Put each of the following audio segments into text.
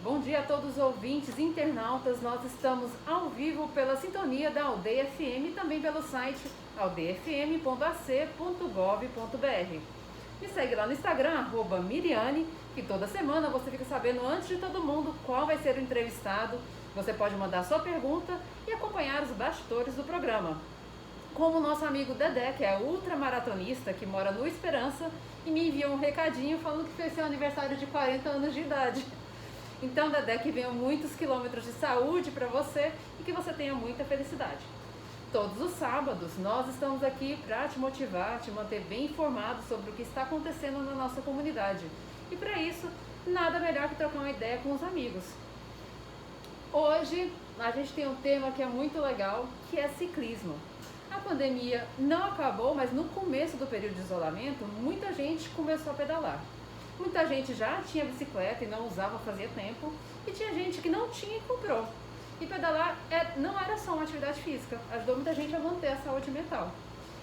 Bom dia a todos os ouvintes, internautas. Nós estamos ao vivo pela sintonia da Aldeia FM e também pelo site aldeiafm.ac.gov.br. Me segue lá no Instagram, @Miriane, que toda semana você fica sabendo antes de todo mundo qual vai ser o entrevistado. Você pode mandar sua pergunta e acompanhar os bastidores do programa. Como o nosso amigo Dedé, que é ultramaratonista, que mora no Esperança, e me enviou um recadinho falando que fez seu aniversário de 40 anos de idade. Então, Dedé, que venham muitos quilômetros de saúde para você e que você tenha muita felicidade. Todos os sábados nós estamos aqui para te motivar, te manter bem informado sobre o que está acontecendo na nossa comunidade. E para isso, nada melhor que trocar uma ideia com os amigos. Hoje a gente tem um tema que é muito legal, que é ciclismo. A pandemia não acabou, mas no começo do período de isolamento, muita gente começou a pedalar. Muita gente já tinha bicicleta e não usava fazia tempo, e tinha gente que não tinha e comprou. E pedalar não era só uma atividade física, ajudou muita gente a manter a saúde mental.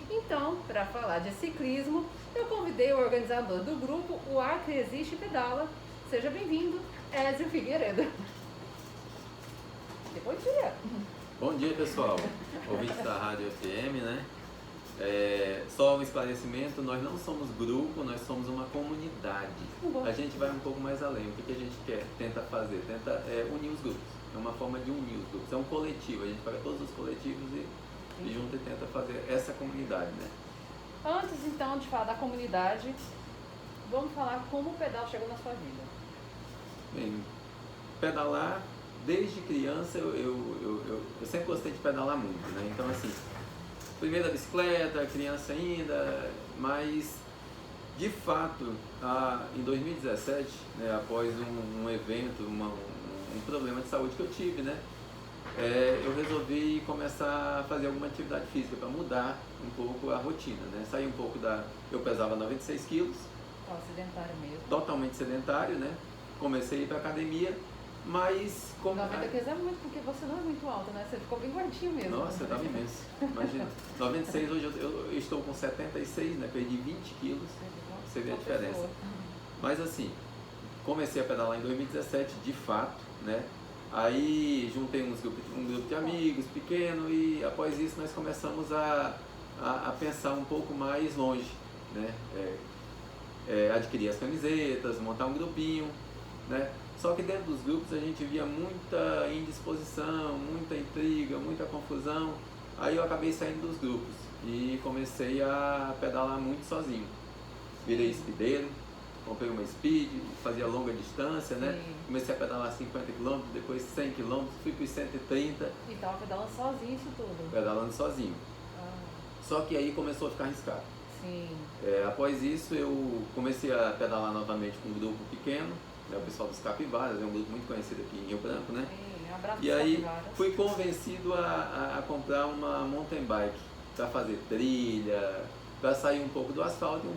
Então, para falar de ciclismo, eu convidei o organizador do grupo, o Acre Existe Pedala. Seja bem-vindo, Ézio Figueiredo. Bom dia! Bom dia, pessoal, ouvintes da Rádio FM, né? Só um esclarecimento, nós não somos grupo, nós somos uma comunidade. A gente vai um pouco mais além. O que a gente tenta fazer? Tenta unir os grupos. É uma forma de unir os grupos. É um coletivo, a gente pega todos os coletivos e junta e tenta fazer essa comunidade, né? Antes, então, de falar da comunidade, vamos falar como o pedal chegou na sua vida. Bem, pedalar... Desde criança eu sempre gostei de pedalar muito, né? Então assim, primeiro a bicicleta, criança ainda, mas de fato em 2017, né, após um evento, um problema de saúde que eu tive, né? Eu resolvi começar a fazer alguma atividade física para mudar um pouco a rotina, né? Sair um pouco eu pesava 96 quilos. Sedentário mesmo. Totalmente sedentário, né? Comecei a ir para academia. Mas como... 90 quilos é muito, porque você não é muito alto, né? Você ficou bem gordinho mesmo. Nossa, eu tava imenso. Imagina. 96, hoje eu estou com 76, né? Perdi 20 quilos. Você vê a diferença. Mas assim, comecei a pedalar em 2017, de fato, né? Aí juntei um grupo de amigos pequeno e após isso nós começamos a pensar um pouco mais longe, né? Adquirir as camisetas, montar um grupinho, né? Só que dentro dos grupos a gente via muita indisposição, muita intriga, muita confusão. Aí eu acabei saindo dos grupos e comecei a pedalar muito sozinho. Virei speedeiro, comprei uma speed, fazia longa distância, né? Comecei a pedalar 50 km, depois 100 km, fui para os 130. E estava pedalando sozinho isso tudo? Pedalando sozinho. Só que aí começou a ficar arriscado. Sim. Após isso eu comecei a pedalar novamente com um grupo pequeno. O pessoal dos Capivaras, é um grupo muito conhecido aqui em Rio Branco, né? Sim, um abraço. E aí fui convencido a comprar uma mountain bike para fazer trilha, para sair um pouco do asfalto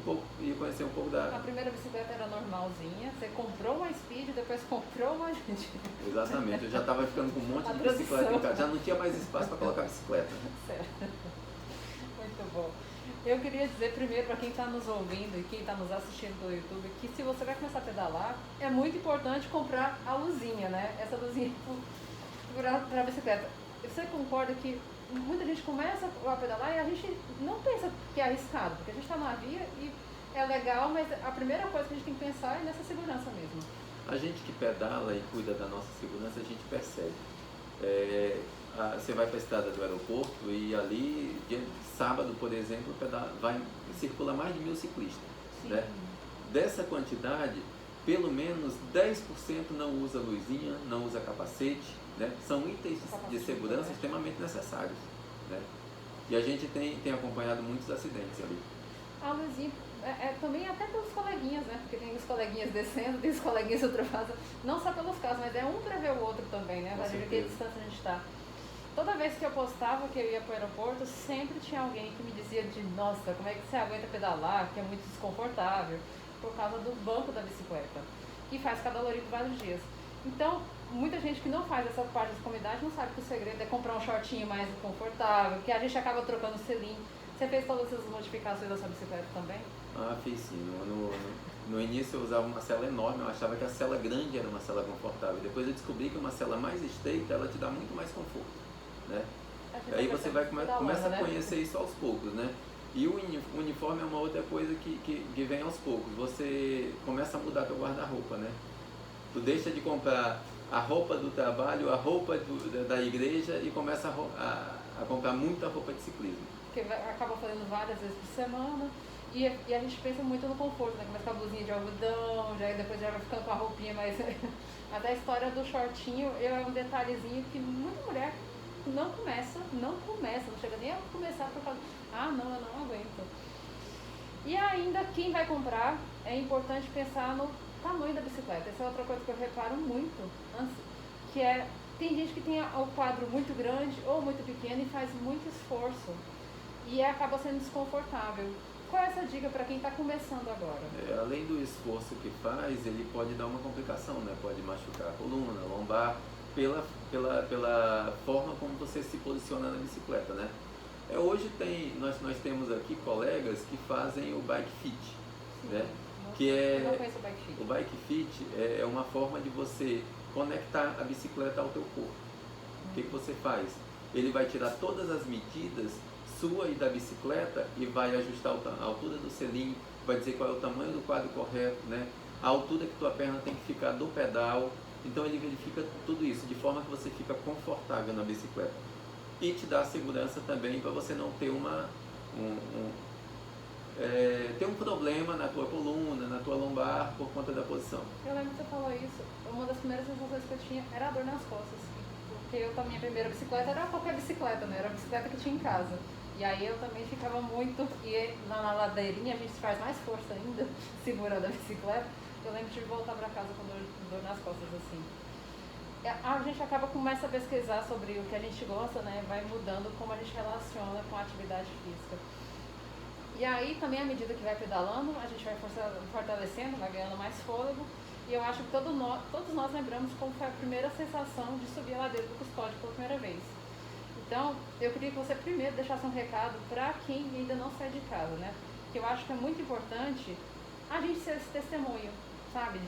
e conhecer um pouco da... A primeira bicicleta era normalzinha, você comprou uma Speed, depois comprou uma... Exatamente, eu já estava ficando com um monte de bicicleta em casa, já não tinha mais espaço para colocar bicicleta. Certo. Muito bom. Eu queria dizer primeiro para quem está nos ouvindo e quem está nos assistindo pelo YouTube que se você vai começar a pedalar, é muito importante comprar a luzinha, né? Essa luzinha para a bicicleta. Você concorda que muita gente começa a pedalar e a gente não pensa que é arriscado, porque a gente está na via e é legal, mas a primeira coisa que a gente tem que pensar é nessa segurança mesmo. A gente que pedala e cuida da nossa segurança, a gente percebe. Você vai para a estrada do aeroporto e ali, sábado, por exemplo, circula mais de 1000 ciclistas. Né? Dessa quantidade, pelo menos 10% não usa luzinha, não usa capacete, né? São itens de segurança extremamente necessários. Né? E a gente tem acompanhado muitos acidentes ali. A luzinha também até pelos coleguinhas, né? Porque tem os coleguinhas descendo, tem os coleguinhas ultrapassando, não só pelos carros, mas é um para ver o outro também, né? Para ver que distância a gente está. Toda vez que eu postava que eu ia para o aeroporto, sempre tinha alguém que me dizia nossa, como é que você aguenta pedalar, que é muito desconfortável, por causa do banco da bicicleta, que faz cadalorito vários dias. Então, muita gente que não faz essa parte da comunidade não sabe que o segredo é comprar um shortinho mais confortável, que a gente acaba trocando selim. Você fez todas essas modificações da sua bicicleta também? Fiz sim. No início eu usava uma sela enorme, eu achava que a sela grande era uma sela confortável. Depois eu descobri que uma sela mais estreita, ela te dá muito mais conforto, né? Aí você vai começa a conhecer isso aos poucos, né? E o uniforme é uma outra coisa que vem aos poucos. Você começa a mudar teu guarda-roupa, né? Tu deixa de comprar a roupa do trabalho, a roupa da igreja e começa a comprar muita roupa de ciclismo. Porque acaba fazendo várias vezes por semana e a gente pensa muito no conforto, né? Começa com a blusinha de algodão, depois já vai ficando com a roupinha, mas até a história do shortinho é um detalhezinho que muita mulher não começa, não chega nem a começar por causa, não, eu não aguento. E ainda, quem vai comprar, é importante pensar no tamanho da bicicleta. Essa é outra coisa que eu reparo muito, que é, tem gente que tem o quadro muito grande ou muito pequeno e faz muito esforço e acaba sendo desconfortável. Qual é essa dica para quem está começando agora? Além do esforço que faz, ele pode dar uma complicação, né? Pode machucar a coluna, a lombar, pela forma como você se posiciona na bicicleta, né? Hoje nós temos aqui colegas que fazem o bike fit, né? Eu não conheço o bike fit. O bike fit é uma forma de você conectar a bicicleta ao teu corpo. O que você faz? Ele vai tirar todas as medidas sua e da bicicleta e vai ajustar a altura do selim, vai dizer qual é o tamanho do quadro correto, né? A altura que tua perna tem que ficar do pedal. Então ele verifica tudo isso, de forma que você fica confortável na bicicleta. E te dá segurança também para você não ter ter um problema na tua coluna, na tua lombar, por conta da posição. Eu lembro que você falou isso. Uma das primeiras sensações que eu tinha era a dor nas costas. Porque minha primeira bicicleta era qualquer bicicleta, né? Era a bicicleta que tinha em casa. E aí eu também ficava muito, e na ladeirinha a gente faz mais força ainda, segurando a bicicleta. Eu lembro de voltar para casa com dor nas costas, assim. A gente começa a pesquisar sobre o que a gente gosta, né? Vai mudando como a gente relaciona com a atividade física. E aí também, à medida que vai pedalando, a gente vai fortalecendo, vai ganhando mais fôlego. E eu acho que todos nós lembramos como foi a primeira sensação de subir a ladeira do Custódio pela primeira vez. Então, eu queria que você primeiro deixasse um recado para quem ainda não sai de casa, né? Que eu acho que é muito importante a gente ser esse testemunho, sabe?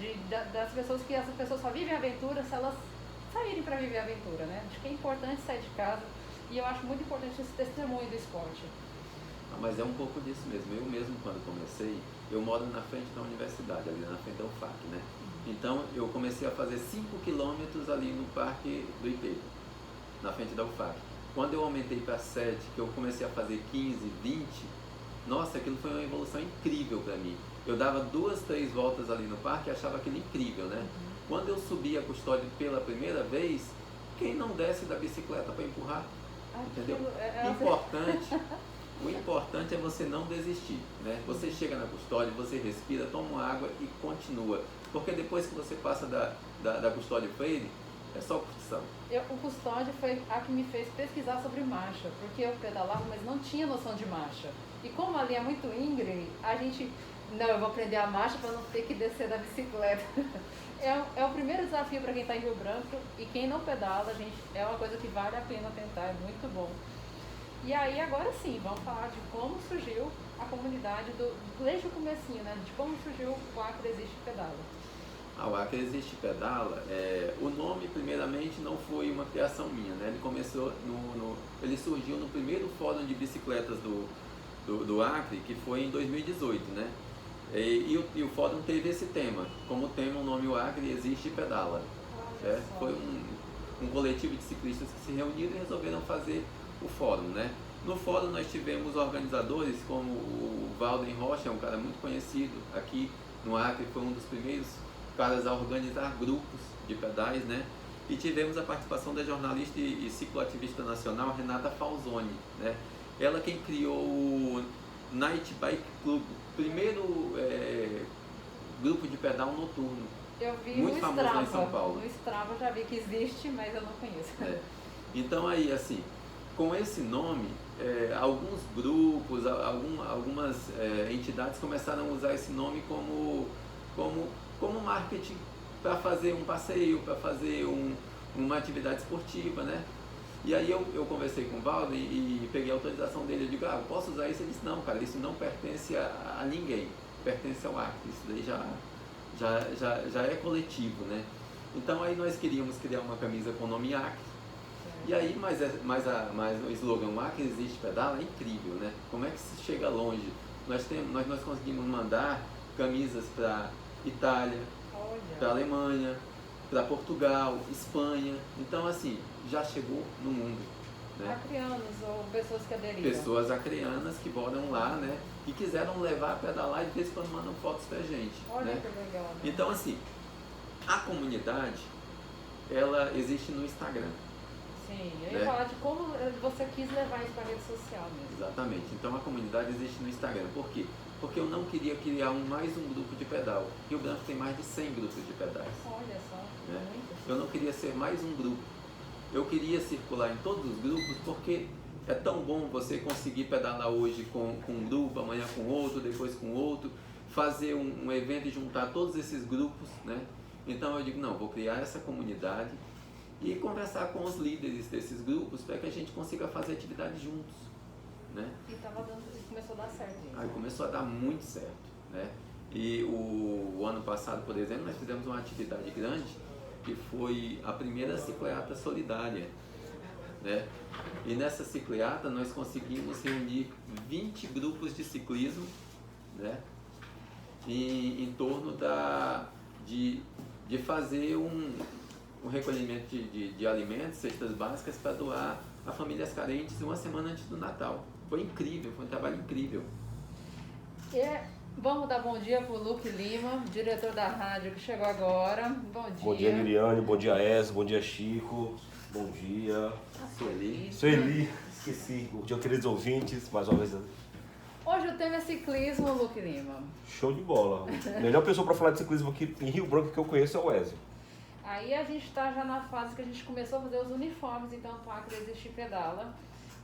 Das pessoas que as pessoas só vivem a aventura se elas saírem para viver a aventura, né? Acho que é importante sair de casa e eu acho muito importante esse testemunho do esporte. Mas é um pouco disso mesmo. Eu mesmo, quando comecei, eu moro na frente da universidade, ali na frente da UFAC, né? Então, eu comecei a fazer 5 quilômetros ali no Parque do IP, na frente da UFAC. Quando eu aumentei para 7, que eu comecei a fazer 15, 20, nossa, aquilo foi uma evolução incrível para mim. Eu dava 2, 3 voltas ali no parque e achava aquilo incrível, né? Quando eu subi a Custódio pela primeira vez, quem não desce da bicicleta para empurrar? Entendeu? O importante é você não desistir, né? Você chega na Custódio, você respira, toma uma água e continua. Porque depois que você passa da Custódio Freire, é só curtição. O Custódio foi a que me fez pesquisar sobre marcha, porque eu pedalava, mas não tinha noção de marcha. E como ali é muito íngreme, eu vou aprender a marcha para não ter que descer da bicicleta. É o primeiro desafio para quem está em Rio Branco, e quem não pedala, gente, é uma coisa que vale a pena tentar, é muito bom. E aí, agora sim, vamos falar de como surgiu a comunidade, desde o comecinho, né? De como surgiu o Acre Existe Pedala. O Acre Existe Pedala, o nome, primeiramente, não foi uma criação minha, né? Ele começou, ele surgiu no primeiro fórum de bicicletas do Acre, que foi em 2018, né? E o fórum teve esse tema, como tema o nome O Acre Existe Pedala. Foi um coletivo de ciclistas que se reuniram e resolveram fazer o fórum, né? No fórum nós tivemos organizadores como o Valden Rocha, um cara muito conhecido aqui no Acre, foi um dos primeiros caras a organizar grupos de pedais, né? E tivemos a participação da jornalista e cicloativista nacional Renata Falzoni, né? Ela quem criou o Night Bike Club, primeiro grupo de pedal noturno. Eu vi muito famoso Strava, lá em São Paulo. No Strava eu já vi que existe, mas eu não conheço. Então aí, assim, com esse nome, alguns grupos, algumas entidades começaram a usar esse nome como marketing para fazer um passeio, para fazer uma atividade esportiva, né? E aí eu conversei com o Valden e peguei a autorização dele. Eu digo, eu posso usar isso? Ele disse, não, cara, isso não pertence a ninguém. pertence ao Acre, isso daí já é coletivo, né? Então aí nós queríamos criar uma camisa com o nome Acre. E aí, mas o slogan Acre Existe Pedala é incrível, né? Como é que se chega longe? Nós conseguimos mandar camisas para Itália, para Alemanha, para Portugal, Espanha. Então, assim, já chegou no mundo. Né? Acreanos ou pessoas que aderiram? Pessoas acreanas que moram lá, né? E quiseram levar a pedalar e de vez em quando mandam fotos pra gente. Olha, né? Que legal. Né? Então, assim, a comunidade, ela existe no Instagram. Sim, eu ia falar de como você quis levar isso para a rede social mesmo. Exatamente. Então a comunidade existe no Instagram. Por quê? Porque eu não queria criar mais um grupo de pedal. Rio Branco tem mais de 100 grupos de pedais. Olha só, Né? muito. Eu não queria ser mais um grupo. Eu queria circular em todos os grupos porque é tão bom você conseguir pedalar hoje com um grupo, amanhã com outro, depois com outro, fazer um evento e juntar todos esses grupos. Né? Então eu digo, não, vou criar essa comunidade e conversar com os líderes desses grupos para que a gente consiga fazer atividades juntos. Né? E começou a dar certo isso. Aí começou a dar muito certo. Né? E o ano passado, por exemplo, nós fizemos uma atividade grande que foi a primeira cicleata solidária. Né? E nessa cicleata nós conseguimos reunir 20 grupos de ciclismo, né? em torno de fazer um recolhimento de alimentos, cestas básicas para doar a famílias carentes uma semana antes do Natal. Foi incrível, foi um trabalho incrível. Vamos dar bom dia para o Luke Lima, diretor da rádio que chegou agora. Bom dia. Bom dia, Miriane, bom dia, Ez, bom dia, Chico, bom dia. Sueli, esqueci. Bom dia, queridos ouvintes, mais uma vez. Hoje o tema é ciclismo, Luke Lima. Show de bola. A melhor pessoa para falar de ciclismo aqui em Rio Branco que eu conheço é o Ezio. Aí a gente está já na fase que a gente começou a fazer os uniformes, então o Acre Existe Pedala,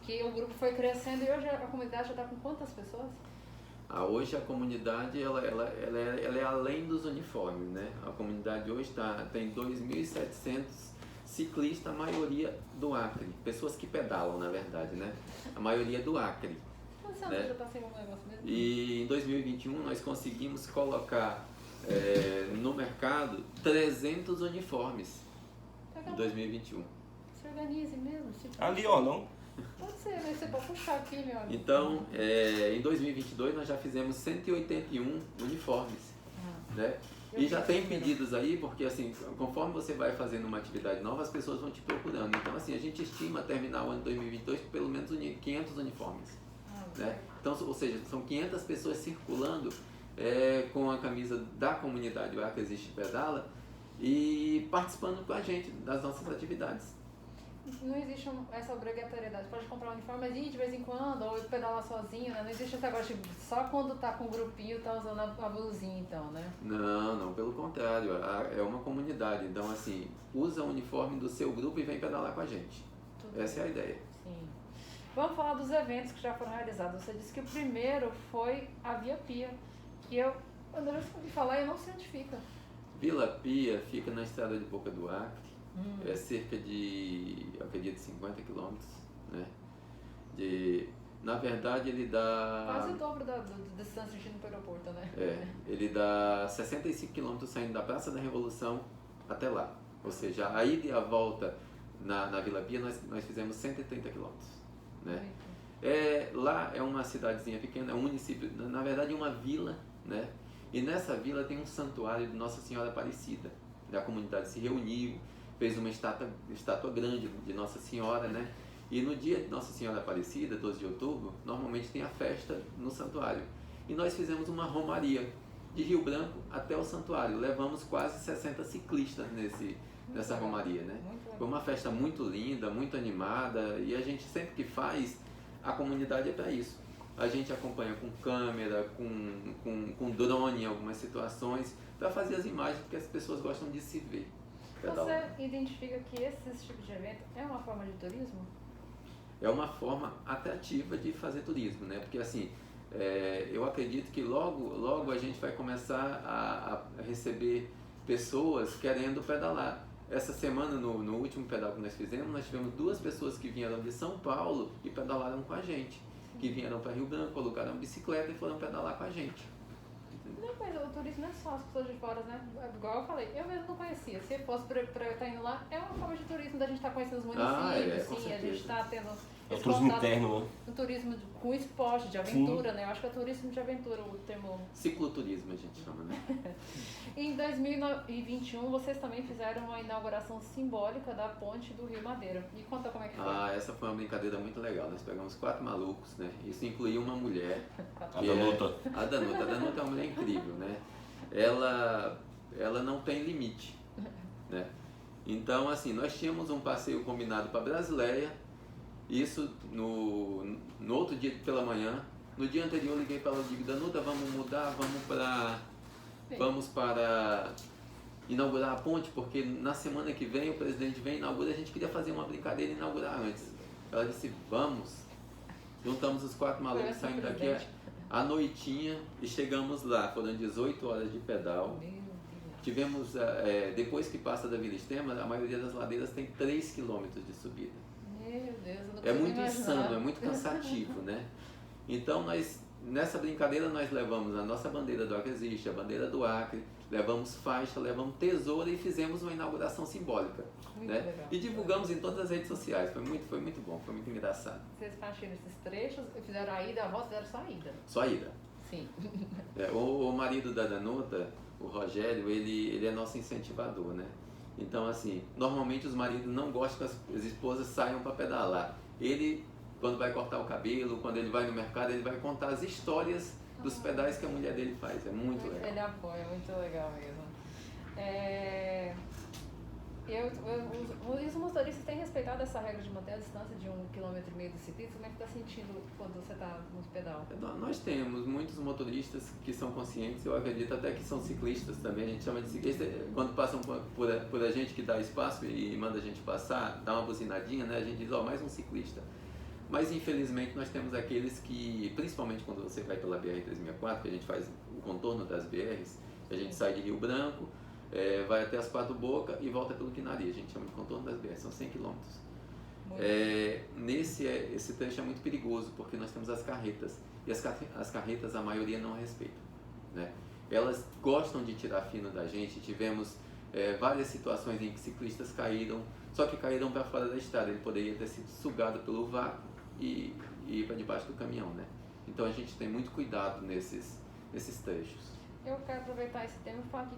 que o grupo foi crescendo e hoje a comunidade já está com quantas pessoas? Hoje a comunidade ela é além dos uniformes, né? A comunidade hoje tem 2.700 ciclistas, a maioria do Acre, pessoas que pedalam na verdade, né? A maioria do Acre. Quantos anos já está sem um negócio mesmo? E em 2021 nós conseguimos colocar no mercado 300 uniformes em 2021. Se organize mesmo. Ali, ó, não? Pode ser, né? Você pode puxar aqui, meu amigo. Então, em 2022 nós já fizemos 181 uniformes, né? E já tem pedidos aí, porque assim, conforme você vai fazendo uma atividade nova, as pessoas vão te procurando. Então, assim, a gente estima terminar o ano 2022 com pelo menos 500 uniformes, né? Então, ou seja, são 500 pessoas circulando com a camisa da comunidade O Acre Existe Pedala e participando com a gente das nossas atividades. Não existe essa obrigatoriedade. Pode comprar um uniforme, mas ir de vez em quando, ou pedalar sozinho, né? Não existe esse negócio de só quando tá com um grupinho tá usando a blusinha, então, né? Não, pelo contrário. É uma comunidade. Então, assim, usa o uniforme do seu grupo e vem pedalar com a gente. Essa é a ideia. Sim. Vamos falar dos eventos que já foram realizados. Você disse que o primeiro foi a Via Pia, que quando eu ouvi falar, eu não sei onde fica. Vila Pia fica na estrada de Boca do Acre. É cerca de, eu acredito, 50 quilômetros, né? Na verdade, ele dá... Quase o dobro da distância de ir no aeroporto, né? Ele dá 65 quilômetros saindo da Praça da Revolução até lá. Ou seja, a ida e a volta na Vila Pia nós fizemos 130 quilômetros, né? Lá é uma cidadezinha pequena, é um município, na verdade uma vila, né? E nessa vila tem um santuário de Nossa Senhora Aparecida. A comunidade se reuniu, fez uma estátua grande de Nossa Senhora, né? E no dia de Nossa Senhora Aparecida, 12 de outubro, normalmente tem a festa no santuário. E nós fizemos uma romaria de Rio Branco até o santuário. Levamos quase 60 ciclistas nessa romaria, né? Foi uma festa muito linda, muito animada, e a gente sempre que faz, a comunidade é para isso. A gente acompanha com câmera, com drone em algumas situações, para fazer as imagens, porque as pessoas gostam de se ver. Você identifica que esse tipo de evento é uma forma de turismo? É uma forma atrativa de fazer turismo, né? Porque assim, eu acredito que logo a gente vai começar a receber pessoas querendo pedalar. Essa semana, no último pedal que nós fizemos, nós tivemos 2 pessoas que vieram de São Paulo e pedalaram com a gente. Que vieram para Rio Branco, alugaram bicicleta e foram pedalar com a gente. Entendeu? Não, mas o turismo não é só as pessoas de fora, né? Igual eu falei, eu mesmo não conhecia. Se fosse pra eu estar indo lá, é uma forma de turismo da gente estar conhecendo os municípios, com sim, certeza. a gente está tendo É o turismo interno, né? um turismo com esporte, de aventura, né? Eu acho que é turismo de aventura o termo. Cicloturismo a gente chama, né? Em 2021, vocês também fizeram uma inauguração simbólica da ponte do Rio Madeira. Me conta como é que foi. Essa foi uma brincadeira muito legal. Nós pegamos 4 malucos, né? Isso incluía uma mulher. A Danuta. A Danuta é uma mulher incrível, né? Ela não tem limite, né? Então, assim, nós tínhamos um passeio combinado para Brasileia, isso no outro dia pela manhã. No dia anterior eu liguei para ela e digo, Danuta, vamos mudar, vamos para inaugurar a ponte, porque na semana que vem o presidente vem e inaugura, a gente queria fazer uma brincadeira e inaugurar antes. Ela disse, vamos. Juntamos os 4 malucos, saímos daqui à noitinha e chegamos lá. Foram 18 horas de pedal. Tivemos, depois que passa da Vila Extrema, a maioria das ladeiras tem 3 km de subida. Meu Deus, eu não É muito imaginar. insano, é muito cansativo, né? Então, nessa brincadeira, nós levamos a nossa bandeira do Acre Existe, a bandeira do Acre, levamos faixa, levamos tesoura e fizemos uma inauguração simbólica. Muito né? legal. E divulgamos em todas as redes sociais. Foi muito bom, foi muito engraçado. Vocês partiram esses trechos, fizeram a ida, a volta, fizeram só a ida. Só a ida. Sim. O marido da Danuta, o Rogério, ele é nosso incentivador, né? Então, assim, normalmente os maridos não gostam que as esposas saiam para pedalar. Ele, quando vai cortar o cabelo, quando ele vai no mercado, ele vai contar as histórias dos pedais que a mulher dele faz. É muito legal. Ele apoia, muito legal mesmo. Os motoristas têm respeitado essa regra de manter a distância de 1,5 km do ciclista? Como é que está sentindo quando você está nos pedal? Nós temos muitos motoristas que são conscientes, eu acredito até que são ciclistas também, a gente chama de ciclista, quando passam por a gente que dá espaço e manda a gente passar, dá uma buzinadinha, né? A gente diz, mais um ciclista. Mas infelizmente nós temos aqueles que, principalmente quando você vai pela BR-364, que a gente faz o contorno das BRs, a gente sai de Rio Branco, vai até as Quatro Bocas e volta pelo Quinari, a gente chama de contorno das BRs, são 100 km. Esse trecho é muito perigoso, porque nós temos as carretas, e as carretas a maioria não respeitam, né? Elas gostam de tirar fino da gente, tivemos várias situações em que ciclistas caíram, só que caíram para fora da estrada, ele poderia ter sido sugado pelo vácuo e ir para debaixo do caminhão, né? Então a gente tem muito cuidado nesses trechos. Eu quero aproveitar esse tema e falar que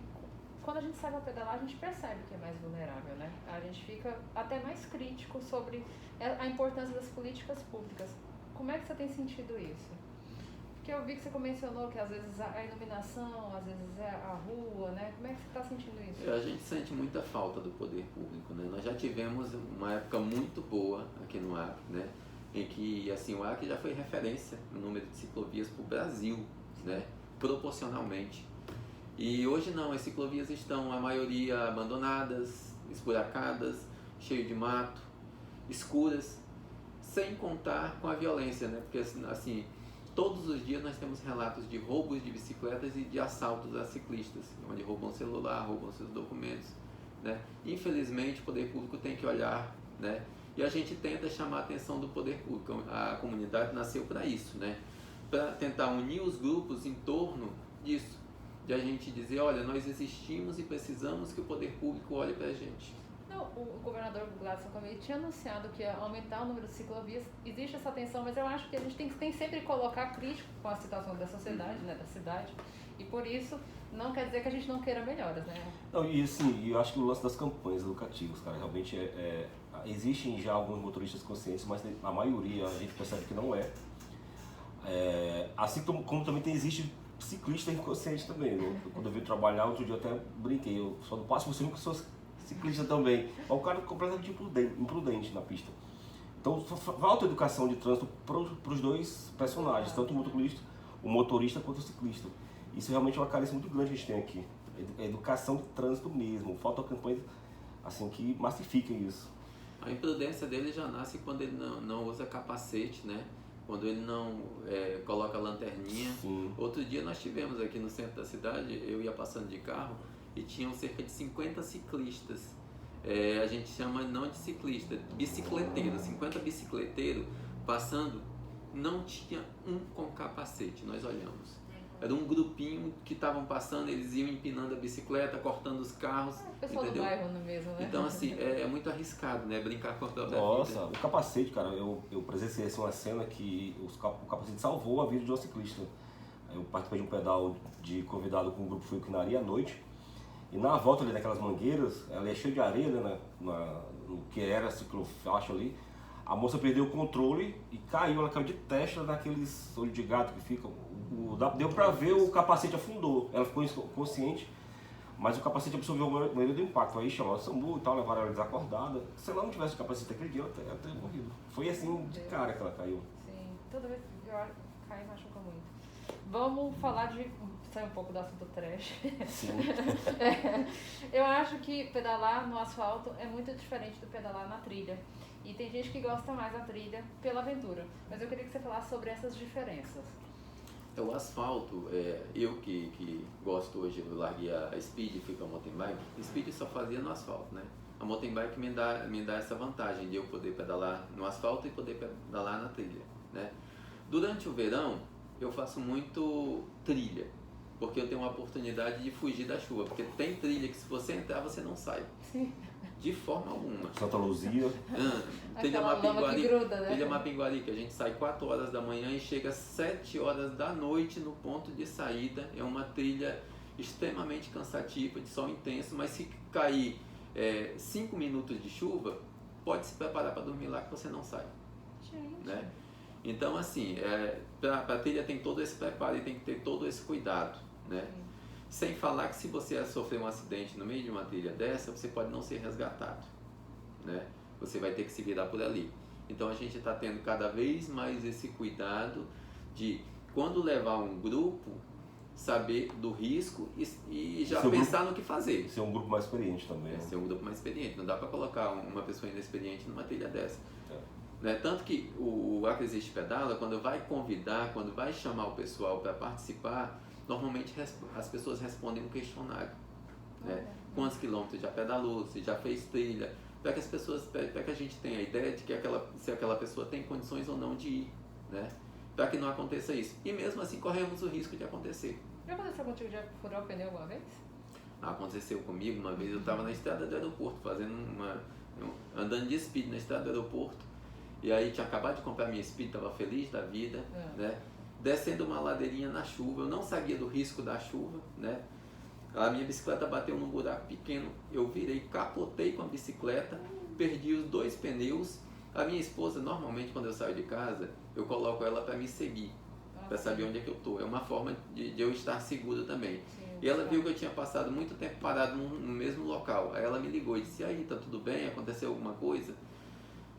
quando a gente sai para pedalar, a gente percebe que é mais vulnerável, né? A gente fica até mais crítico sobre a importância das políticas públicas. Como é que você tem sentido isso? Porque eu vi que você mencionou que às vezes a iluminação, às vezes é a rua, né? Como é que você está sentindo isso? A gente sente muita falta do poder público, né? Nós já tivemos uma época muito boa aqui no Acre, né? Em que, assim, o Acre já foi referência no número de ciclovias para o Brasil, né? Proporcionalmente. E hoje não, as ciclovias estão, a maioria, abandonadas, esburacadas, cheio de mato, escuras, sem contar com a violência, né? Porque, assim, todos os dias nós temos relatos de roubos de bicicletas e de assaltos a ciclistas, onde roubam celular, roubam seus documentos, né? Infelizmente, o poder público tem que olhar, né? E a gente tenta chamar a atenção do poder público. A comunidade nasceu para isso, né? Para tentar unir os grupos em torno disso. De a gente dizer, olha, nós existimos e precisamos que o poder público olhe para a gente. Não, o governador Gladson Camille tinha anunciado que ia aumentar o número de ciclovias. Existe essa tensão, mas eu acho que a gente tem sempre que colocar crítico com a situação da sociedade, né, da cidade. E por isso, não quer dizer que a gente não queira melhoras, né? Não, e assim, eu acho que o lance das campanhas educativas, cara, realmente existem já alguns motoristas conscientes, mas a maioria a gente percebe que não é. Assim como também existe ciclista inconsciente também, né? Quando eu vim trabalhar, outro dia eu até brinquei, eu só não passo por cima que sou ciclista também. Mas o cara é completamente imprudente na pista. Então falta educação de trânsito para os dois personagens, tanto o motorista quanto o ciclista. Isso realmente é uma carência muito grande que a gente tem aqui. É educação de trânsito mesmo. Falta campanhas assim, que massifiquem isso. A imprudência dele já nasce quando ele não usa capacete, né? Quando ele não coloca lanterninha. Sim. Outro dia nós tivemos aqui no centro da cidade, eu ia passando de carro e tinham cerca de 50 ciclistas. A gente chama não de ciclista, bicicleteiro. 50 bicicleteiros passando, não tinha um com capacete, nós olhamos. Era um grupinho que estavam passando, eles iam empinando a bicicleta, cortando os carros. O pessoal entendeu? do bairro mesmo, né? Então, assim, é muito arriscado, né? Brincar com a própria Nossa, vida. o capacete, cara, eu presenciei uma cena que o capacete salvou a vida de um ciclista. Eu participei de um pedal de convidado com um grupo Fui Quinaria à noite. E na volta ali daquelas mangueiras, ela é cheia de areia, né, no que era ciclofaixa ali. A moça perdeu o controle e caiu, ela caiu de testa naqueles olhos de gato que ficam. Deu pra ver, o capacete afundou. Ela ficou inconsciente, mas o capacete absorveu o maioria do impacto. Aí chamaram o SAMU e tal, levaram ela desacordada. Se ela não tivesse o capacete aquele dia, ela teria morrido. Foi assim, de cara que ela caiu. Sim, toda vez que eu caio, machuca muito. Vamos falar de... Sai um pouco do assunto trash. Sim. Eu acho que pedalar no asfalto é muito diferente do pedalar na trilha. E tem gente que gosta mais da trilha pela aventura. Mas eu queria que você falasse sobre essas diferenças. O asfalto, eu que gosto hoje, eu larguei a Speed e fui para a mountain bike. Speed só fazia no asfalto, né? A mountain bike me dá essa vantagem de eu poder pedalar no asfalto e poder pedalar na trilha, né? Durante o verão, eu faço muito trilha, porque eu tenho uma oportunidade de fugir da chuva, porque tem trilha que se você entrar, você não sai. Sim. De forma alguma. Santa Luzia. Trilha Aquela lama que gruda, né? Trilha Mapinguari, que a gente sai 4 horas da manhã e chega às 7 horas da noite no ponto de saída. É uma trilha extremamente cansativa, de sol intenso, mas se cair 5 minutos de chuva, pode se preparar para dormir lá que você não sai. Gente. Né? Então, assim, para a trilha tem todo esse preparo e tem que ter todo esse cuidado, né? Sem falar que se você sofrer um acidente no meio de uma trilha dessa, você pode não ser resgatado, né? Você vai ter que se virar por ali. Então a gente está tendo cada vez mais esse cuidado de, quando levar um grupo, saber do risco e já pensar no que fazer. Ser um grupo mais experiente também. Ser um grupo mais experiente. Não dá para colocar uma pessoa inexperiente numa trilha dessa. Né? Tanto que o Acresiste Pedala, quando vai convidar, quando vai chamar o pessoal para participar, normalmente as pessoas respondem um questionário, né? Quantos quilômetros já pedalou, se já fez trilha, para que as pessoas, para que a gente tenha a ideia de que se aquela pessoa tem condições ou não de ir, né? Para que não aconteça isso. E mesmo assim corremos o risco de acontecer. Já aconteceu contigo de furar o pneu alguma vez? Aconteceu comigo uma vez, eu estava na estrada do aeroporto, andando de speed na estrada do aeroporto, e aí tinha acabado de comprar minha speed, estava feliz da vida, né? Descendo uma ladeirinha na chuva, eu não sabia do risco da chuva, né? A minha bicicleta bateu num buraco pequeno, eu virei, capotei com a bicicleta, perdi os 2 pneus. A minha esposa, normalmente quando eu saio de casa, eu coloco ela para me seguir, para saber onde é que eu tô. É uma forma de eu estar seguro também. Sim, e ela viu que eu tinha passado muito tempo parado no mesmo local. Aí ela me ligou e disse: "E aí, tá tudo bem? Aconteceu alguma coisa?"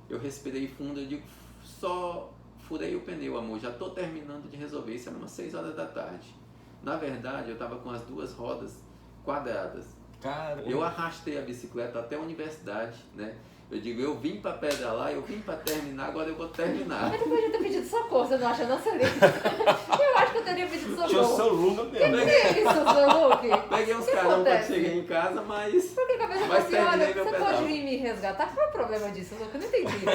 Eu respirei fundo e digo: "Só furei o pneu, amor, já estou terminando de resolver." Isso era umas 6 horas da tarde. Na verdade, eu estava com as 2 rodas quadradas. Caramba. Eu arrastei a bicicleta até a universidade, né? Eu digo, eu vim para pedalar, eu vim para terminar, agora eu vou terminar. Mas tu podia ter pedido socorro, você não acha não, Celina? Eu acho que eu teria pedido socorro. Tinha o seu Luna mesmo. Que é isso, seu Luke? Peguei uns caramba quando cheguei em casa, mas... Porque a cabeça mas assim, olha, terminei meu você pedal. pode vir me resgatar? Qual é o problema disso, Luke? Eu não entendi.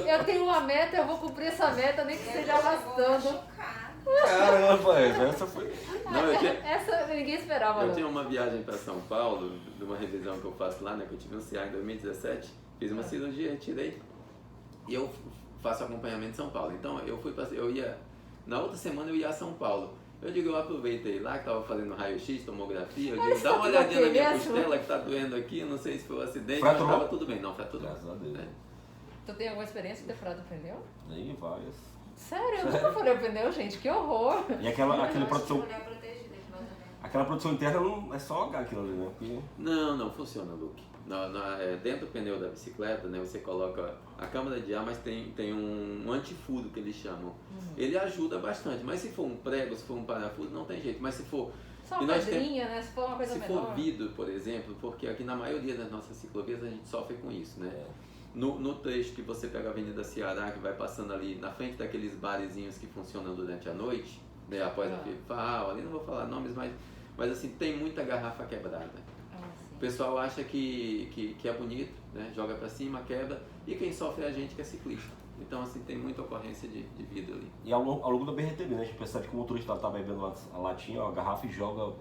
Eu tenho uma meta, eu vou cumprir essa meta, nem que seja arrastando. Caramba, essa foi... Não, Essa ninguém esperava. Eu tinha uma viagem para São Paulo, de uma revisão que eu faço lá, né? Que eu tive um CA em 2017, fiz uma cirurgia, retirei. E eu faço acompanhamento em São Paulo. Então na outra semana eu ia a São Paulo. Eu digo, eu aproveitei lá que estava fazendo raio-x, tomografia, eu digo, dá uma olhadinha na minha costela que está doendo aqui, não sei se foi um acidente, mas estava tudo bem. Não, fraturou. Graças a Deus. Né? Tu tem alguma experiência de ter furado o pneu? Nem várias. Sério? Eu nunca furei o pneu, gente, que horror! E aquela produção... Aquela produção interna não é só aquilo ali, né? Porque... Não funciona, Luke. Dentro do pneu da bicicleta, né, você coloca a câmara de ar, mas tem um antifuro que eles chamam. Ele ajuda bastante, mas se for um prego, se for um parafuso, não tem jeito. Mas se for... Só uma pedrinha, né? Se for uma coisa menor. Se for vidro, por exemplo, porque aqui na maioria das nossas ciclovias a gente sofre com isso, né? No trecho que você pega a Avenida Ceará, que vai passando ali na frente daqueles barezinhos que funcionam durante a noite, né, após a FIFAL, ali não vou falar nomes, mas assim, tem muita garrafa quebrada. O pessoal acha que é bonito, né, joga pra cima, quebra, e quem sofre é a gente que é ciclista. Então, assim, tem muita ocorrência de vidro ali. E ao longo da BRTB, né? A gente percebe que o motorista tá bebendo a latinha, a garrafa e joga,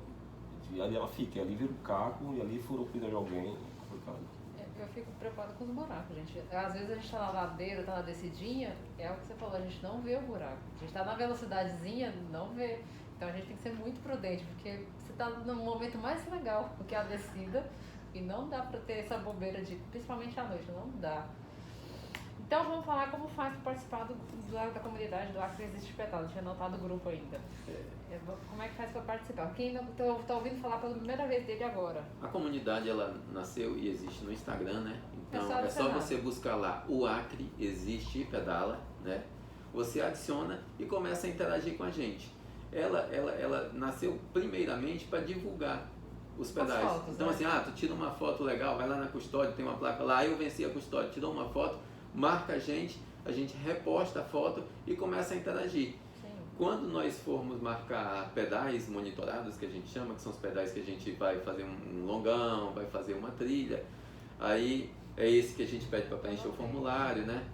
e ali ela fica, e ali vira o caco, e ali fura o pneu de alguém, é complicado. Eu fico preocupada com os buracos, gente. Às vezes a gente tá na ladeira, tá na descidinha, é o que você falou, a gente não vê o buraco. A gente tá na velocidadezinha, não vê. Então a gente tem que ser muito prudente, porque você tá no momento mais legal, que é a descida, e não dá pra ter essa bobeira de, principalmente à noite, não dá. Então vamos falar como faz para participar da comunidade do Acre Existe Pedal. Não tinha anotado o grupo ainda. Como é que faz para participar? Quem não está ouvindo falar pela primeira vez dele agora? A comunidade, ela nasceu e existe no Instagram, né? Então é só adicionar. você buscar lá, o Acre Existe Pedala, né? Você adiciona e começa a interagir com a gente. Ela nasceu primeiramente para divulgar os pedais. Fotos, então, né? assim, tu tira uma foto legal, vai lá na custódia, tem uma placa lá, eu venci a custódia, tirou uma foto, marca a gente reposta a foto e começa a interagir. Sim. Quando nós formos marcar pedais monitorados, que a gente chama, que são os pedais que a gente vai fazer um longão, vai fazer uma trilha, aí é esse que a gente pede para preencher o formulário, né?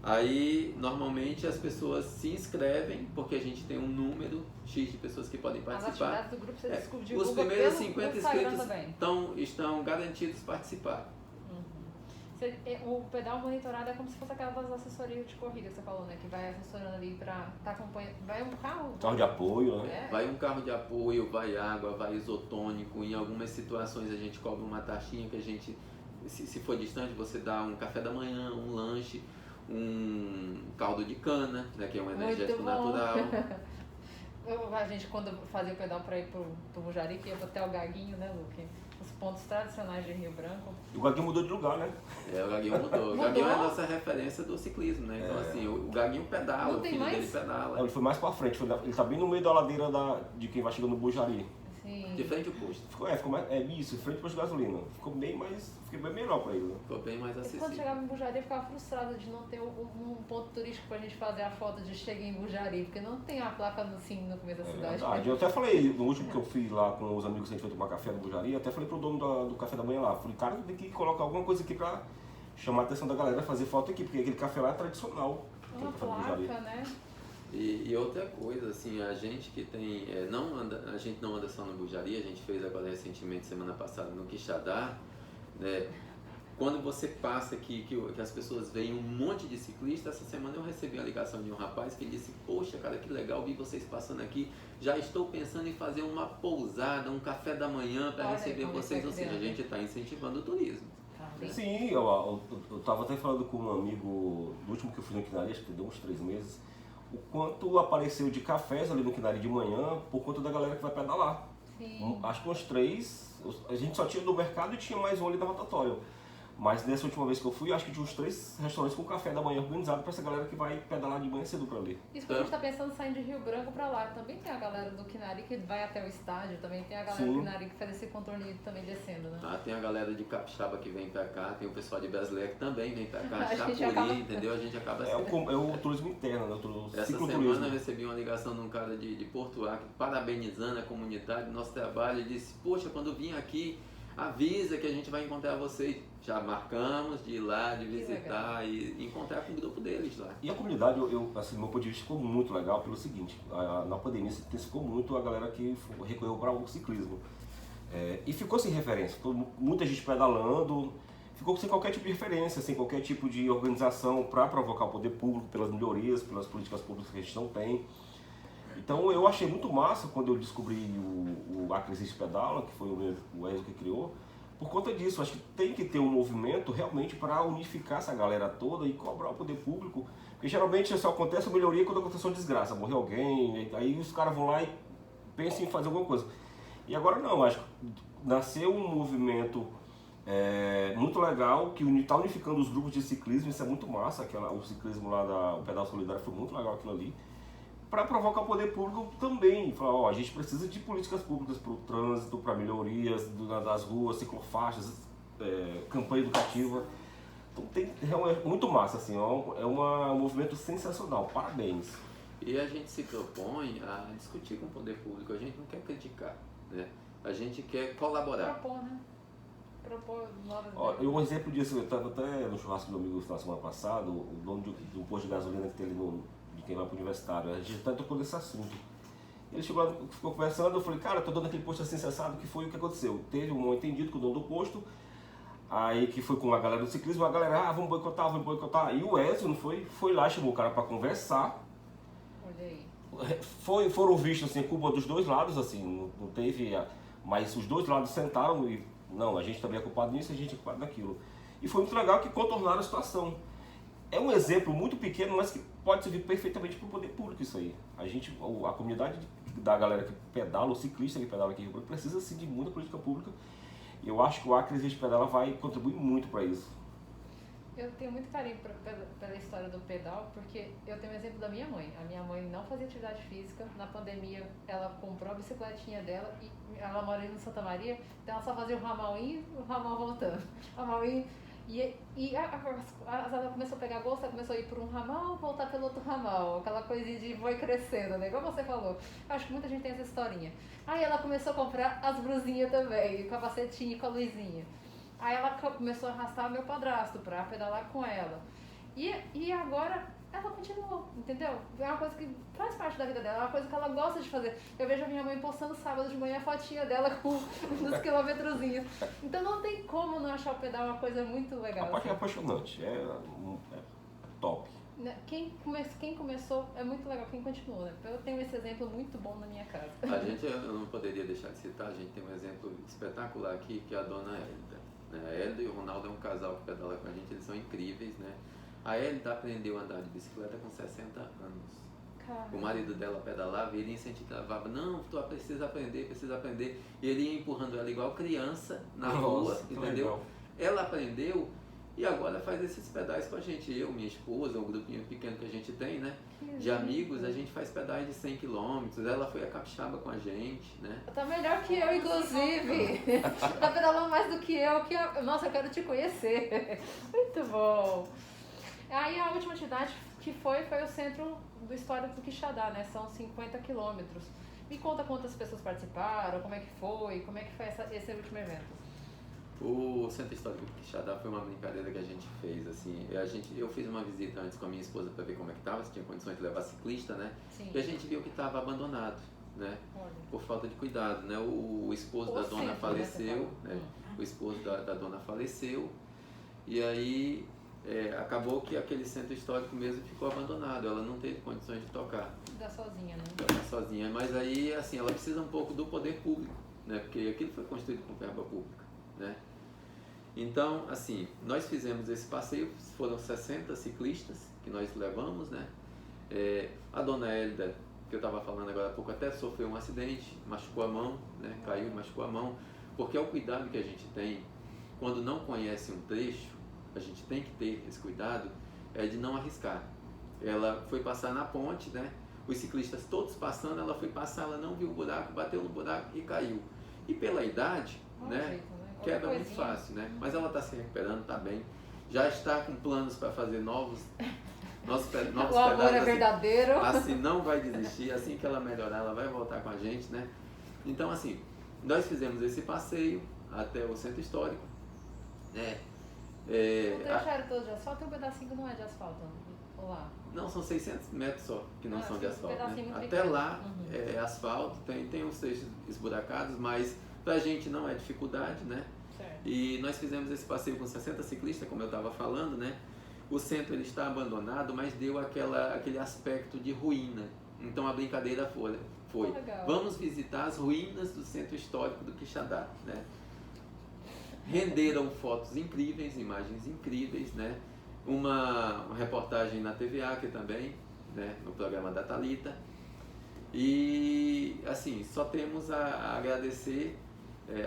Aí, normalmente, as pessoas se inscrevem, porque a gente tem um número X de pessoas que podem participar. As atividades do grupo você divulga Os primeiros pelo 50 Instagram inscritos estão garantidos participar. O pedal monitorado é como se fosse aquelas assessorias de corrida que você falou, né? Que vai assessorando ali pra estar acompanhando. Vai um carro? Carro de apoio, né? Vai um carro de apoio, vai água, vai isotônico. Em algumas situações a gente cobra uma taxinha que a gente, se for distante, você dá um café da manhã, um lanche, um caldo de cana, né? Que é um energético natural. A gente, quando fazia o pedal pra ir pro Bujari, que ia até o Gaguinho, né, Luque? Os pontos tradicionais de Rio Branco. E o Gaguinho mudou de lugar, né? O Gaguinho mudou. O Gaguinho é a nossa referência do ciclismo, né? Então, assim, o Gaguinho pedala, o filho dele pedala. Ele foi mais pra frente, ele tá bem no meio da ladeira de quem vai chegando no Bujari. Sim. De frente ao posto. Ficou mais, isso, frente ao posto de gasolina. Fiquei bem melhor pra ele, né? Ficou bem mais E acessível. quando chegava em Bujari, eu ficava frustrada de não ter um ponto turístico pra gente fazer a foto de cheguei em Bujari, porque não tem a placa assim no começo da cidade. Verdade. Eu até falei, no último que eu fui lá com os amigos que a gente foi tomar café no Bujari, até falei pro dono do café da manhã lá, falei, cara, tem que colocar alguma coisa aqui pra chamar a atenção da galera, fazer foto aqui, porque aquele café lá é tradicional. Uma placa, né? E outra coisa, assim, a gente que tem, a gente não anda só no Bujari, a gente fez agora recentemente, semana passada, no Quixadá, né? Quando você passa aqui, que as pessoas veem um monte de ciclista, essa semana eu recebi a ligação de um rapaz que disse, poxa, cara, que legal, vi vocês passando aqui, já estou pensando em fazer uma pousada, um café da manhã para receber vocês, ou seja, a gente está incentivando o turismo. Sim, eu estava até falando com um amigo, do último que eu fui no Quinari, acho que deu uns 3 meses, o quanto apareceu de cafés ali no Quinari de manhã por conta da galera que vai pedalar. Sim. Acho que uns 3, a gente só tinha do mercado e tinha mais um ali da rotatória. Mas nessa última vez que eu fui, acho que tinha uns 3 restaurantes com café da manhã organizado para essa galera que vai pedalar de manhã cedo para ali. Isso que a gente está pensando em sair de Rio Branco para lá. Também tem a galera do Quinari que vai até o estádio, também tem a galera do Quinari que faz esse contorno também descendo, né? Tem a galera de Capixaba que vem para cá, tem o pessoal de Brasileira que também vem para cá, A Chapuri, entendeu? A gente acaba é o turismo interno, né? Essa semana eu recebi uma ligação de um cara de Porto Acre, parabenizando a comunidade, nosso trabalho, ele disse, poxa, quando eu vim aqui, avisa que a gente vai encontrar vocês. Já marcamos de ir lá, de visitar e encontrar com o grupo deles lá. E a comunidade, assim, do meu ponto de vista, ficou muito legal pelo seguinte, na pandemia se intensificou muito a galera que recorreu para o ciclismo. E ficou sem referência, muita gente pedalando, ficou sem qualquer tipo de referência, sem qualquer tipo de organização para provocar o poder público, pelas melhorias, pelas políticas públicas que a gente não tem. Então eu achei muito massa quando eu descobri o Acre Existe Pedala, que foi o Enzo que criou, por conta disso. Acho que tem que ter um movimento realmente para unificar essa galera toda e cobrar o poder público, porque geralmente só acontece a melhoria quando acontece uma desgraça, morreu alguém, aí os caras vão lá e pensam em fazer alguma coisa. E agora não, acho que nasceu um movimento muito legal, que está unificando os grupos de ciclismo, isso é muito massa, o ciclismo lá o Pedal Solidário foi muito legal aquilo ali, para provocar o poder público também, falar, a gente precisa de políticas públicas para o trânsito, para melhorias das ruas, ciclofaixas, campanha educativa. Então é muito massa, assim, é um movimento sensacional, parabéns. E a gente se propõe a discutir com o poder público, a gente não quer criticar, né? A gente quer colaborar. Propor, né? propor novas Ó, ideias. um exemplo disso, eu estava até no churrasco do amigo na semana passada, o dono do posto de gasolina que tem ali de quem vai para o universitário, a gente até tocou nesse assunto. Ele chegou lá, ficou conversando, eu falei, cara, tô dando aquele posto assim, você sabe o que foi o que aconteceu. Teve um entendido com o dono do posto, aí que foi com a galera do ciclismo, a galera, vamos boicotar. E o Ezio, não foi? Foi lá, chamou o cara para conversar. Olha aí. Foram vistos assim, culpa dos dois lados, assim, não teve. Mas os dois lados sentaram e, não, a gente também é culpado nisso, a gente é culpado naquilo. E foi muito legal que contornaram a situação. É um exemplo muito pequeno, mas que pode servir perfeitamente para o poder público isso aí. A comunidade da galera que pedala, o ciclista que pedala aqui em Rio Branco, precisa sim de muita política pública. E eu acho que o Acre Existe Pedala vai contribuir muito para isso. Eu tenho muito carinho pela história do pedal, porque eu tenho um exemplo da minha mãe. A minha mãe não fazia atividade física. Na pandemia, ela comprou a bicicletinha dela e ela mora ali no Santa Maria, então ela só fazia o ramal indo e o ramal voltando. O ramal indo. Ela começou a pegar gosto, ela começou a ir por um ramal, voltar pelo outro ramal, aquela coisinha de foi crescendo, né? Igual você falou. Acho que muita gente tem essa historinha. Aí ela começou a comprar as blusinhas também, capacetinho com a luzinha. Aí ela começou a arrastar meu padrasto pra pedalar com ela. E agora ela continuou, entendeu? É uma coisa que faz parte da vida dela, é uma coisa que ela gosta de fazer. Eu vejo a minha mãe postando sábado de manhã a fotinha dela com uns quilômetrozinhos. Então não tem como não achar o pedal uma coisa muito legal. A parte é apaixonante, é top. Quem começou é muito legal, quem continua, né? Eu tenho esse exemplo muito bom na minha casa. Eu não poderia deixar de citar, a gente tem um exemplo espetacular aqui, que é a dona Hélida. A Hélida e o Ronaldo é um casal que pedala com a gente, eles são incríveis, né? A Hélida aprendeu a andar de bicicleta com 60 anos. Caramba. O marido dela pedalava e ele incentivava, não, tu precisa aprender. E ele ia empurrando ela igual criança na rua, entendeu? Legal. Ela aprendeu e agora faz esses pedais com a gente. Eu, minha esposa, um grupinho pequeno que a gente tem, né? De amigos, a gente faz pedais de 100 km. Ela foi a capixaba com a gente, né? Tá melhor que eu, inclusive. Tá pedalando mais do que eu. Nossa, eu quero te conhecer. Muito bom. Aí a última atividade que foi o Centro do Histórico do Quixadá, né? São 50 quilômetros. Me conta quantas pessoas participaram, como é que foi esse último evento. O Centro Histórico do Quixadá foi uma brincadeira que a gente fez, assim, eu fiz uma visita antes com a minha esposa para ver como é que estava, se tinha condições de levar ciclista, né? Sim. E a gente viu que estava abandonado, né? Olha. Por falta de cuidado, né? O esposo da dona faleceu, né? O esposo da dona faleceu, e aí acabou que aquele centro histórico mesmo ficou abandonado, ela não teve condições de tocar. Dá sozinha, né? Tocar sozinha, mas aí, assim, ela precisa um pouco do poder público, né? Porque aquilo foi construído com verba pública, né? Então, assim, nós fizemos esse passeio, foram 60 ciclistas que nós levamos, né? A dona Hélida, que eu estava falando agora há pouco, até sofreu um acidente, machucou a mão, né? Caiu e machucou a mão, porque é o cuidado que a gente tem quando não conhece um trecho, a gente tem que ter esse cuidado, de não arriscar. Ela foi passar na ponte, né? Os ciclistas todos passando, ela foi passar, ela não viu o buraco, bateu no buraco e caiu. E pela idade, né? Quebra muito fácil, né? Mas ela está se recuperando, está bem. Já está com planos para fazer novos pedais. O amor é verdadeiro. Assim, não vai desistir. Assim que ela melhorar, ela vai voltar com a gente, né? Então, assim, nós fizemos esse passeio até o Centro Histórico, né? O trecho era todo de asfalto, tem um pedacinho que não é de asfalto, lá. Não, são 600 metros só que não são de asfalto, né? Até pequeno. lá é asfalto, tem uns trechos esburacados, mas pra gente não é dificuldade, né? Certo. E nós fizemos esse passeio com 60 ciclistas, como eu estava falando, né? O centro ele está abandonado, mas deu aquele aspecto de ruína. Então a brincadeira foi vamos visitar as ruínas do Centro Histórico do Quixadá, né? Renderam fotos incríveis, imagens incríveis, né? Uma reportagem na TVA aqui também, né? No programa da Thalita. E assim, só temos a agradecer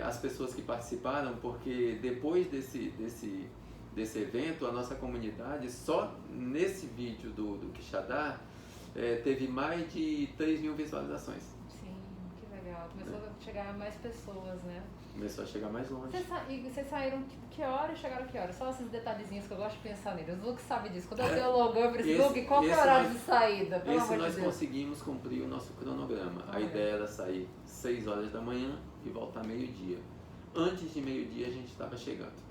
as pessoas que participaram, porque depois desse evento, a nossa comunidade, só nesse vídeo do Quixadá, teve mais de 3 mil visualizações. Sim, que legal. Começou a chegar a mais pessoas, né? Começou a chegar mais longe. E vocês saíram que hora e chegaram que hora? Só esses detalhezinhos que eu gosto de pensar neles. O Luke sabe disso. Quando eu tenho o logão, eu preciso, Luke, qual que é o horário de saída? Pelo Esse amor de nós Deus. conseguimos cumprir o nosso cronograma. A ideia era sair 6 horas da manhã e voltar meio-dia. antes de meio-dia a gente estava chegando.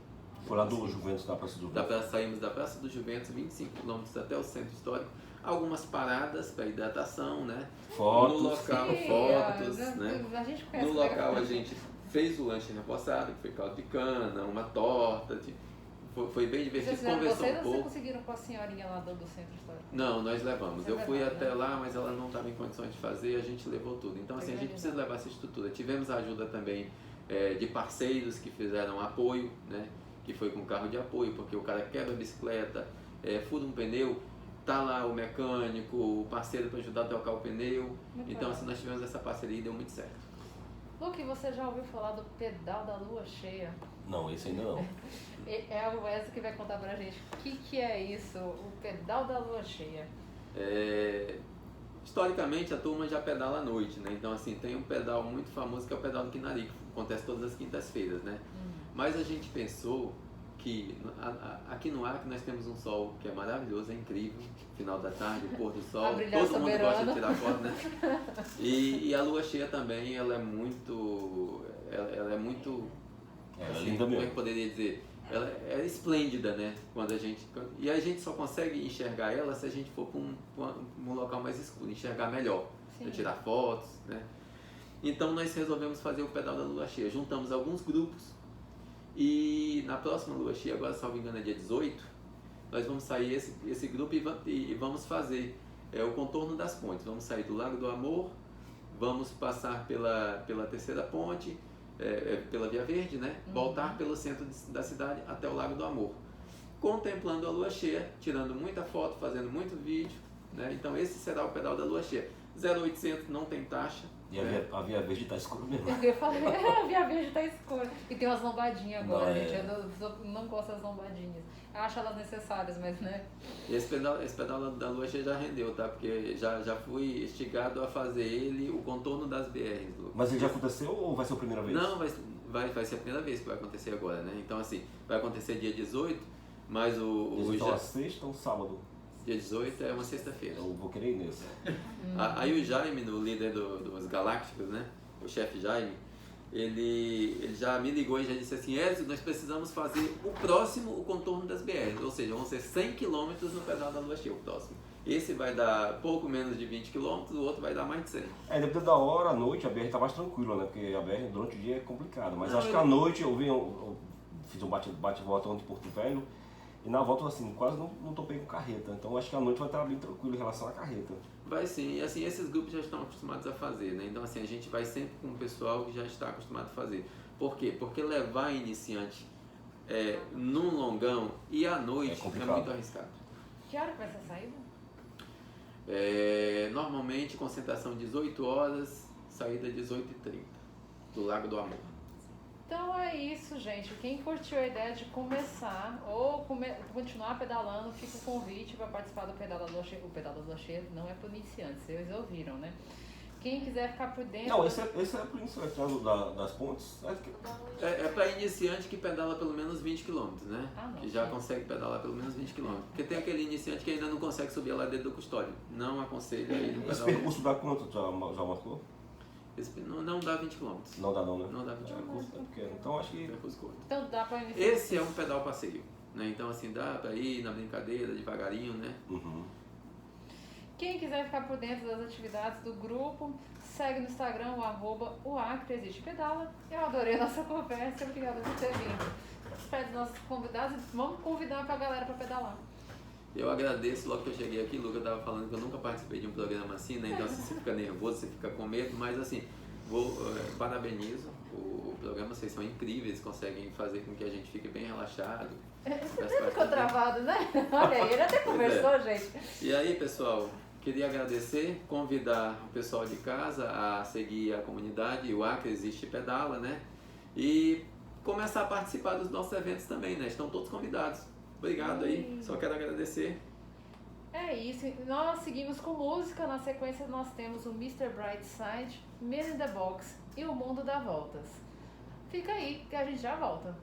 Foi lá do Juventus, da Praça do Juventus? Saímos da Praça do Juventus, 25 quilômetros até o centro histórico. Algumas paradas para hidratação, né? Fotos. No local, Sim, fotos, a né? gente conhece No local a gente fez o lanche repousado, que foi caldo de cana, uma torta. Foi bem divertido, conversou vocês um ou pouco. vocês conseguiram com a senhorinha lá do centro histórico? Não, nós levamos. Vocês Eu fui levaram, até né? lá, mas ela não estava em condições de fazer, a gente levou tudo. Então, assim, a gente precisa levar essa estrutura. Tivemos a ajuda também de parceiros que fizeram apoio, né? Que foi com carro de apoio, porque o cara quebra a bicicleta, fura um pneu, tá lá o mecânico, o parceiro para ajudar a trocar o pneu. Muito Então, legal. assim, nós tivemos essa parceria e deu muito certo. Luke, você já ouviu falar do pedal da lua cheia? Não, esse ainda não. É o Wesley que vai contar pra gente o que é isso, o pedal da lua cheia. Historicamente, a turma já pedala à noite, né? Então, assim, tem um pedal muito famoso que é o pedal do Quinari, que acontece todas as quintas-feiras, né? Mas a gente pensou que aqui no Acre nós temos um sol que é maravilhoso, é incrível, final da tarde, o pôr do sol, A brilhar todo mundo soberano. gosta de tirar foto, né? E a lua cheia também, ela é muito, Ela é assim, linda como é mesmo. que poderia dizer? Ela é esplêndida, né? E a gente só consegue enxergar ela se a gente for para um local mais escuro, enxergar melhor, Sim. para tirar fotos, né? Então nós resolvemos fazer o pedal da lua cheia, juntamos alguns grupos e na próxima lua cheia, agora salvo engano é dia 18, nós vamos sair esse grupo e vamos fazer o contorno das pontes. Vamos sair do Lago do Amor, vamos passar pela terceira ponte, pela Via Verde, né? Voltar pelo centro da cidade até o Lago do Amor, contemplando a lua cheia, tirando muita foto, fazendo muito vídeo, né? Então esse será o pedal da lua cheia. 0800 não tem taxa. E a Via Verde tá escura mesmo. Eu falei, a Via Verde tá escura. E tem umas lombadinhas agora, Não, gente. Eu não gosto das lombadinhas. Eu acho elas necessárias, mas né. Esse pedal da lua cheia já rendeu, tá? Porque já fui instigado a fazer ele, o contorno das BRs. Mas ele já aconteceu ou vai ser a primeira vez? Não, vai ser a primeira vez que vai acontecer agora, né? Então, assim, vai acontecer dia 18, mas Então a sexta ou sábado? dia 18 é uma sexta-feira. Eu vou querer ir nesse. Aí o Jaime, o líder dos Galácticos, né? O chefe Jaime, ele já me ligou e já disse assim: Ezio, nós precisamos fazer o contorno das BRs, ou seja, vão ser 100 km no pedal da lua cheia, o próximo. Esse vai dar pouco menos de 20 km, o outro vai dar mais de 100. Dependendo da hora, à noite a BR tá mais tranquila, né? Porque a BR durante o dia é complicado. Mas Não, acho que à noite eu fiz um bate-volta ontem em Porto Velho. E na volta, assim, quase não topei com carreta. Então acho que a noite vai estar bem tranquilo em relação à carreta. Vai sim, e assim, esses grupos já estão acostumados a fazer, né? Então assim, a gente vai sempre com o pessoal que já está acostumado a fazer. Por quê? Porque levar iniciante num longão e à noite é muito arriscado. Que hora que vai ser a saída? Normalmente concentração 18 horas, saída 18h30 do Lago do Amor. Então é isso, gente. Quem curtiu a ideia de começar ou continuar pedalando, fica o convite para participar do Pedal da Lua Cheia. O Pedal da Lua Cheia não é para iniciantes, vocês ouviram, né? Quem quiser ficar por dentro... Não, esse é por iniciante das pontes. É para iniciante que pedala pelo menos 20 km, né? Não, que já sim. consegue pedalar pelo menos 20 km. Porque tem aquele iniciante que ainda não consegue subir a ladeira do Custódio. Não aconselho ele no Esse pedal. percurso dá quanto? Já marcou? Não dá 20 km. Não dá não, né? Não dá 20 km. É pequeno. Então acho que... Percurso curto. Então dá para iniciar. Esse é um pedal passeio, né? Então assim, dá para ir na brincadeira, devagarinho, né? Uhum. Quem quiser ficar por dentro das atividades do grupo, segue no Instagram o Acre Existe Pedala. Eu adorei a nossa conversa, obrigada por ter vindo. Despede dos nossos convidados e vamos convidar a galera para pedalar. Eu agradeço, logo que eu cheguei aqui, Luca estava falando que eu nunca participei de um programa assim, né? Então assim, você fica nervoso, você fica com medo, mas assim, parabenizo o programa, vocês são incríveis, conseguem fazer com que a gente fique bem relaxado. Você ficou travado, né? Olha aí, ele até conversou, gente. E aí, pessoal, queria agradecer, convidar o pessoal de casa a seguir a comunidade, o Acre Existe Pedala, né? E começar a participar dos nossos eventos também, né? Estão todos convidados. Obrigado aí, só quero agradecer. É isso, nós seguimos com música, na sequência nós temos o Mr. Brightside, Men in the Box e o Mundo dá Voltas. Fica aí que a gente já volta.